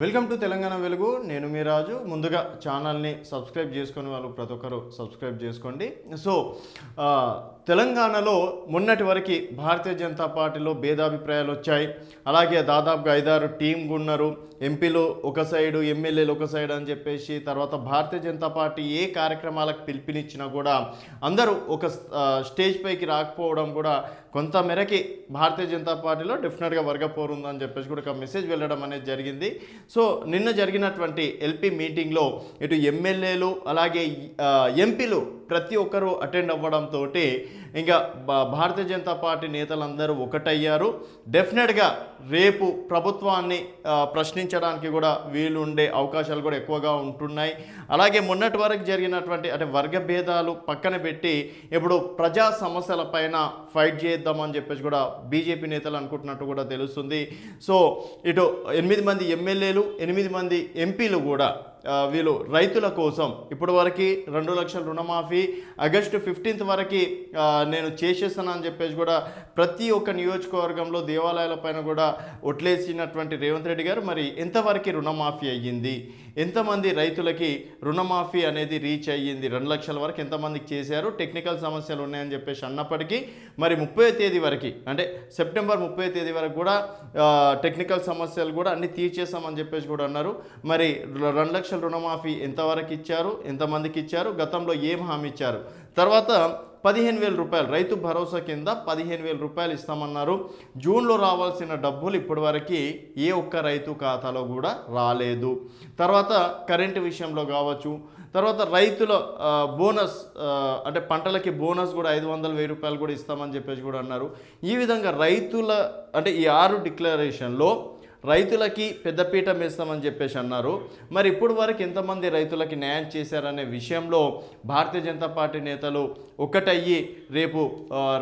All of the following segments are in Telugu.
వెల్కమ్ టు తెలంగాణ వెలుగు. నేను మీ రాజు. ముందుగా ఛానల్ని సబ్స్క్రైబ్ చేసుకునే వాళ్ళు ప్రతి ఒక్కరు సబ్స్క్రైబ్ చేసుకోండి. సో తెలంగాణలో మొన్నటి వరకు భారతీయ జనతా పార్టీలో భేదాభిప్రాయాలు వచ్చాయి. అలాగే దాదాపుగా 5-6 టీంలు ఉన్నారు. ఎంపీలు ఒక సైడు, ఎమ్మెల్యేలు ఒక సైడ్ అని చెప్పేసి, తర్వాత భారతీయ జనతా పార్టీ ఏ కార్యక్రమాలకు పిలుపునిచ్చినా కూడా అందరూ ఒక స్టేజ్ పైకి రాకపోవడం కూడా కొంత మేరకి భారతీయ జనతా పార్టీలో డెఫినెట్గా వర్గపోరు ఉందని చెప్పేసి కూడా ఒక మెసేజ్ వెళ్ళడం అనేది జరిగింది. సో నిన్న జరిగినటువంటి ఎల్పీ మీటింగ్లో ఇటు ఎమ్మెల్యేలు అలాగే ఎంపీలు ప్రతి ఒక్కరూ అటెండ్ అవ్వడంతో ఇంకా భారతీయ జనతా పార్టీ నేతలందరూ ఒకటయ్యారు. డెఫినెట్గా రేపు ప్రభుత్వాన్ని ప్రశ్నించడానికి కూడా వీలు ఉండే అవకాశాలు కూడా ఎక్కువగా ఉంటున్నాయి. అలాగే మొన్నటి వరకు జరిగినటువంటి అంటే వర్గ భేదాలు పక్కన పెట్టి ఇప్పుడు ప్రజా సమస్యల పైన ఫైట్ చేద్దామని చెప్పేసి కూడా బీజేపీ నేతలు అనుకుంటున్నట్టు కూడా తెలుస్తుంది. సో ఇటు 8 మంది ఎమ్మెల్యేలు, 8 మంది ఎంపీలు కూడా వీళ్ళు రైతుల కోసం ఇప్పటి వరకు 2 లక్షల రుణమాఫీ ఆగస్టు 15 వరకు నేను చేసేస్తానని చెప్పేసి కూడా ప్రతి ఒక్క నియోజకవర్గంలో దేవాలయాల పైన కూడా ఒట్లేసినటువంటి రేవంత్ రెడ్డి గారు మరి ఎంతవరకు రుణమాఫీ అయ్యింది, ఎంతమంది రైతులకి రుణమాఫీ అనేది రీచ్ అయ్యింది, 2 లక్షల వరకు ఎంతమందికి చేశారు, టెక్నికల్ సమస్యలు ఉన్నాయని చెప్పేసి అన్నప్పటికీ మరి 30వ తేదీ వరకు అంటే సెప్టెంబర్ 30వ తేదీ వరకు కూడా టెక్నికల్ సమస్యలు కూడా అన్ని తీర్చేస్తామని చెప్పేసి కూడా అన్నారు. మరి 2 లక్షల రుణమాఫీ ఎంతవరకు ఇచ్చారు, ఎంతమందికి ఇచ్చారు, గతంలో ఏం హామీ ఇచ్చారు, తర్వాత 15,000 రూపాయలు రైతు భరోసా కింద 15,000 రూపాయలు ఇస్తామన్నారు. జూన్లో రావాల్సిన డబ్బులు ఇప్పటివరకు ఏ ఒక్క రైతు ఖాతాలో కూడా రాలేదు. తర్వాత కరెంటు విషయంలో కావచ్చు, తర్వాత రైతుల బోనస్ అంటే పంటలకి బోనస్ కూడా 500,000 రూపాయలు కూడా ఇస్తామని చెప్పేసి కూడా అన్నారు. ఈ విధంగా రైతుల అంటే ఈ 6 డిక్లరేషన్లో రైతులకి పెద్దపీట వేస్తామని చెప్పేసి అన్నారు. మరి ఇప్పుడు వరకు ఎంతమంది రైతులకి న్యాయం చేశారనే విషయంలో భారతీయ జనతా పార్టీ నేతలు ఒకటయ్యి రేపు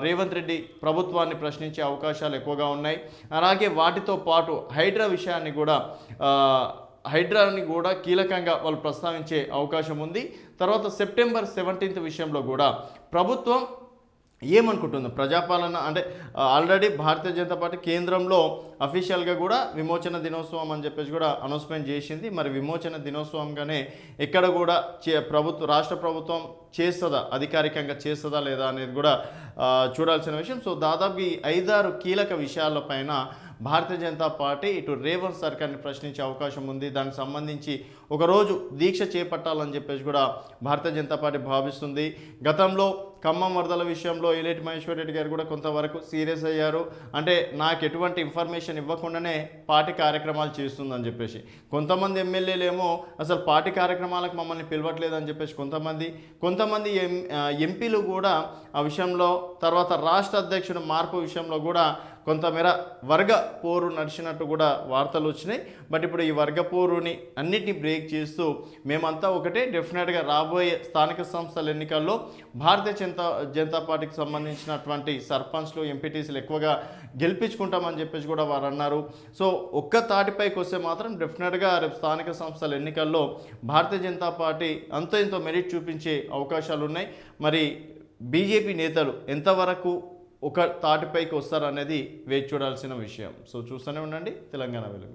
రేవంత్ రెడ్డి ప్రభుత్వాన్ని ప్రశ్నించే అవకాశాలు ఎక్కువగా ఉన్నాయి. అలాగే వాటితో పాటు హైడ్రాని కూడా కీలకంగా వాళ్ళు ప్రస్తావించే అవకాశం ఉంది. తర్వాత సెప్టెంబర్ 17 విషయంలో కూడా ప్రభుత్వం ఏమనుకుంటుంది, ప్రజాపాలన అంటే ఆల్రెడీ భారతీయ జనతా పార్టీ కేంద్రంలో అఫీషియల్గా కూడా విమోచన దినోత్సవం అని చెప్పేసి కూడా అనౌన్స్మెంట్ చేసింది. మరి విమోచన దినోత్సవంగానే ఎక్కడ కూడా రాష్ట్ర ప్రభుత్వం చేస్తుందా, అధికారికంగా చేస్తుందా లేదా అనేది కూడా చూడాల్సిన విషయం. సో దాదాపు ఈ 5-6 కీలక విషయాలపైన భారతీయ జనతా పార్టీ ఇటు రేవంత్ సర్కార్ని ప్రశ్నించే అవకాశం ఉంది. దానికి సంబంధించి ఒకరోజు దీక్ష చేపట్టాలని చెప్పేసి కూడా భారతీయ జనతా పార్టీ భావిస్తుంది. గతంలో ఖమ్మం వరదల విషయంలో ఏలేటి మహేశ్వర్ రెడ్డి గారు కూడా కొంతవరకు సీరియస్ అయ్యారు. అంటే నాకు ఎటువంటి ఇన్ఫర్మేషన్ ఇవ్వకుండానే పార్టీ కార్యక్రమాలు చేస్తుందని చెప్పేసి, కొంతమంది ఎమ్మెల్యేలేమో అసలు పార్టీ కార్యక్రమాలకు మమ్మల్ని పిలవట్లేదని చెప్పేసి కొంతమంది ఎంపీలు కూడా ఆ విషయంలో, తర్వాత రాష్ట్ర అధ్యక్షుడు మార్పు విషయంలో కూడా కొంతమేర వర్గ పోరు నడిచినట్టు కూడా వార్తలు వచ్చినాయి. బట్ ఇప్పుడు ఈ వర్గ పోరుని అన్నిటినీ బ్రేక్ చేస్తూ మేమంతా ఒకటే, డెఫినెట్గా రాబోయే స్థానిక సంస్థల ఎన్నికల్లో భారతీయ జనతా పార్టీకి సంబంధించినటువంటి సర్పంచ్లు, ఎంపీటీసీలు ఎక్కువగా గెలిపించుకుంటామని చెప్పేసి కూడా వారు అన్నారు. సో ఒక్క తాటిపైకి వస్తే మాత్రం డెఫినెట్గా రేపు స్థానిక సంస్థల ఎన్నికల్లో భారతీయ జనతా పార్టీ అంతో ఇంతో మెరిట్ చూపించే అవకాశాలు ఉన్నాయి. మరి బీజేపీ నేతలు ఎంతవరకు ఒక తాటిపైకి వస్తారనేది వేచి చూడాల్సిన విషయం. సో చూస్తూనే ఉండండి తెలంగాణ వెలుగు.